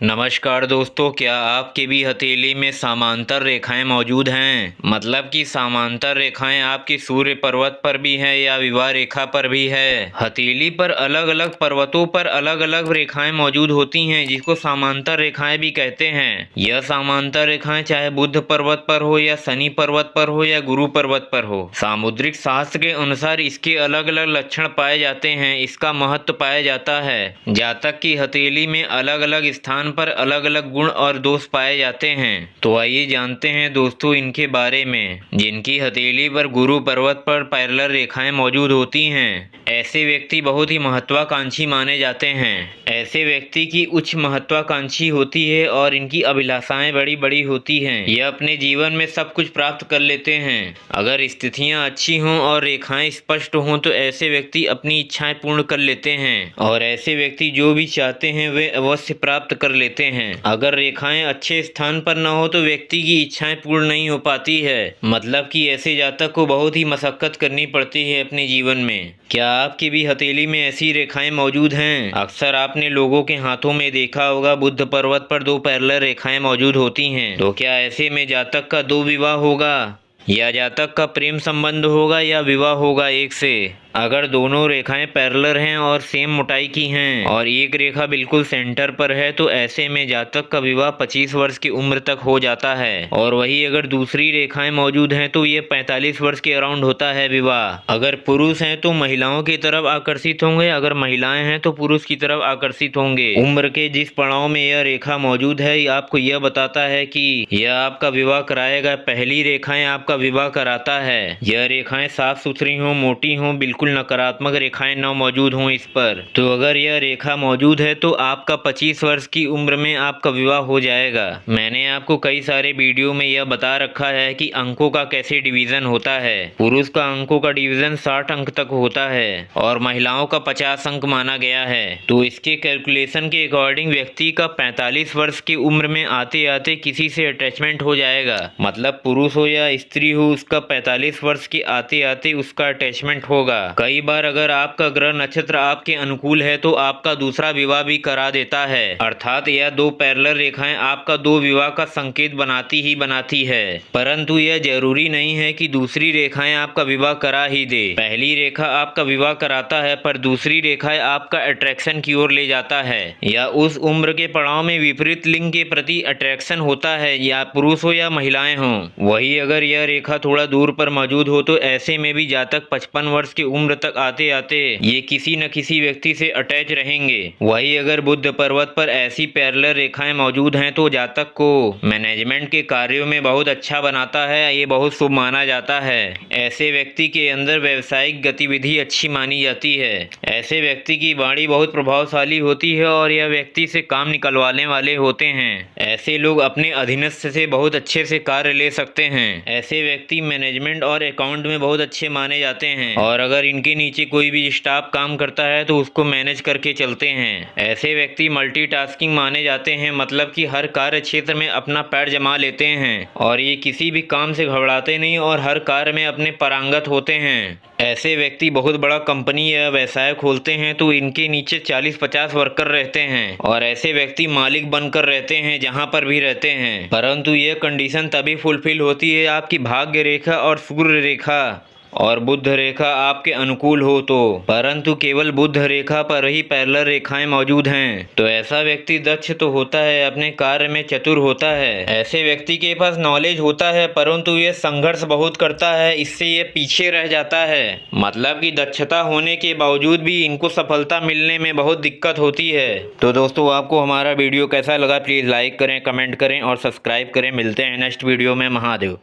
नमस्कार दोस्तों, क्या आपके भी हथेली में समांतर रेखाएं मौजूद हैं? मतलब कि समांतर रेखाएं आपकी सूर्य पर्वत पर भी हैं या विवाह रेखा पर भी है। हथेली पर अलग अलग पर्वतों पर अलग अलग रेखाएं मौजूद होती हैं, जिसको समांतर रेखाएं भी कहते हैं। यह समांतर रेखाएं चाहे बुध पर्वत पर हो या शनि पर्वत पर हो या गुरु पर्वत पर हो, सामुद्रिक शास्त्र के अनुसार इसके अलग अलग लक्षण पाए जाते हैं। इसका महत्व पाया जाता है। जातक की हथेली में अलग अलग स्थान पर अलग अलग गुण और दोष पाए जाते हैं। तो आइए जानते हैं दोस्तों इनके बारे में। जिनकी हथेली पर गुरु पर्वत पर पैरेलल रेखाएं मौजूद होती हैं, ऐसे व्यक्ति बहुत ही महत्वाकांक्षी माने जाते हैं। ऐसे व्यक्ति की उच्च महत्वाकांक्षी होती है और इनकी अभिलाषाएं बड़ी बड़ी होती हैं। यह अपने जीवन में सब कुछ प्राप्त कर लेते हैं। अगर स्थितियां अच्छी हों और रेखाएं स्पष्ट हों तो ऐसे व्यक्ति अपनी इच्छाएं पूर्ण कर लेते हैं और ऐसे व्यक्ति जो भी चाहते हैं वे अवश्य प्राप्त कर लेते हैं। अगर रेखाएं अच्छे स्थान पर न हो तो व्यक्ति की इच्छाएं पूर्ण नहीं हो पाती है। मतलब कि ऐसे जातक को बहुत ही मशक्कत करनी पड़ती है अपने जीवन में। क्या आपकी भी हथेली में ऐसी रेखाएं मौजूद हैं? अक्सर आपने लोगों के हाथों में देखा होगा बुध पर्वत पर दो पैरेलल रेखाएं मौजूद होती हैं। तो क्या ऐसे में जातक का दो विवाह होगा या जातक का प्रेम संबंध होगा या विवाह होगा एक से? अगर दोनों रेखाएं पैरेलल हैं और सेम मोटाई की हैं और एक रेखा बिल्कुल सेंटर पर है तो ऐसे में जातक का विवाह 25 वर्ष की उम्र तक हो जाता है। और वही अगर दूसरी रेखाएं मौजूद हैं तो ये 45 वर्ष के अराउंड होता है विवाह। अगर पुरुष हैं तो महिलाओं की तरफ आकर्षित होंगे, अगर महिलाएं हैं तो पुरुष की तरफ आकर्षित होंगे। उम्र के जिस पड़ाव में यह रेखा मौजूद है आपको यह बताता है कि यह आपका विवाह कराएगा। पहली रेखाएं आपका विवाह कराता है। यह रेखाएं साफ सुथरी हों, मोटी हों, बिल्कुल नकारात्मक रेखाएं न मौजूद हों इस पर। तो अगर यह रेखा मौजूद है तो आपका 25 वर्ष की उम्र में आपका विवाह हो जाएगा। मैंने आपको कई सारे वीडियो में यह बता रखा है कि अंकों का कैसे डिवीजन होता है। पुरुष का अंकों का डिवीजन 60 अंक तक होता है और महिलाओं का 50 अंक माना गया है। तो इसके कैलकुलेशन के अकॉर्डिंग व्यक्ति का 45 वर्ष की उम्र में आते आते किसी से अटैचमेंट हो जाएगा। मतलब पुरुष हो या स्त्री हो, उसका 45 वर्ष के आते आते उसका अटैचमेंट होगा। कई बार अगर आपका ग्रह नक्षत्र आपके अनुकूल है तो आपका दूसरा विवाह भी करा देता है। अर्थात यह दो पैरेलल रेखाएं आपका दो विवाह का संकेत बनाती ही बनाती है। परंतु यह जरूरी नहीं है कि दूसरी रेखाएं आपका विवाह करा ही दे। पहली रेखा आपका विवाह कराता है पर दूसरी रेखाएं आपका अट्रैक्शन की ओर ले जाता है या उस उम्र के पड़ाव में विपरीत लिंग के प्रति अट्रैक्शन होता है, या पुरुष हो या महिलाएं हों। वही अगर यह रेखा थोड़ा दूर पर मौजूद हो तो ऐसे में भी जातक 55 वर्ष की उम्र तक आते आते ये किसी न किसी व्यक्ति से अटैच रहेंगे। वही अगर बुध पर्वत पर ऐसी पैरेलल रेखाएं मौजूद हैं तो जातक को मैनेजमेंट के कार्यों में बहुत अच्छा बनाता है। ये बहुत शुभ माना जाता है। ऐसे व्यक्ति के अंदर व्यवसायिक गतिविधि अच्छी मानी जाती है। ऐसे व्यक्ति की वाणी बहुत प्रभावशाली होती है और यह व्यक्ति से काम निकलवाने वाले होते हैं। ऐसे लोग अपने अधीनस्थ से बहुत अच्छे से कार्य ले सकते हैं। ऐसे व्यक्ति मैनेजमेंट और अकाउंट में बहुत अच्छे माने जाते हैं और अगर इनके नीचे कोई भी स्टाफ काम करता है तो उसको मैनेज करके चलते हैं। ऐसे व्यक्ति मल्टीटास्किंग माने जाते हैं। मतलब कि हर कार्य क्षेत्र में अपना पैर जमा लेते हैं और ये किसी भी काम से घबराते नहीं और हर कार्य में अपने पारंगत होते हैं। ऐसे व्यक्ति बहुत बड़ा कंपनी या व्यवसाय खोलते हैं तो इनके नीचे 40-50 वर्कर रहते हैं और ऐसे व्यक्ति मालिक बनकर रहते हैं जहां पर भी रहते हैं। परंतु यह कंडीशन तभी फुलफिल होती है आपकी भाग्य रेखा और सूर्य रेखा और बुध रेखा आपके अनुकूल हो तो। परंतु केवल बुध रेखा पर ही पैरेलल रेखाएं मौजूद हैं तो ऐसा व्यक्ति दक्ष तो होता है, अपने कार्य में चतुर होता है। ऐसे व्यक्ति के पास नॉलेज होता है परंतु ये संघर्ष बहुत करता है, इससे ये पीछे रह जाता है। मतलब कि दक्षता होने के बावजूद भी इनको सफलता मिलने में बहुत दिक्कत होती है। तो दोस्तों आपको हमारा वीडियो कैसा लगा प्लीज़ लाइक करें, कमेंट करें और सब्सक्राइब करें। मिलते हैं नेक्स्ट वीडियो में। महादेव।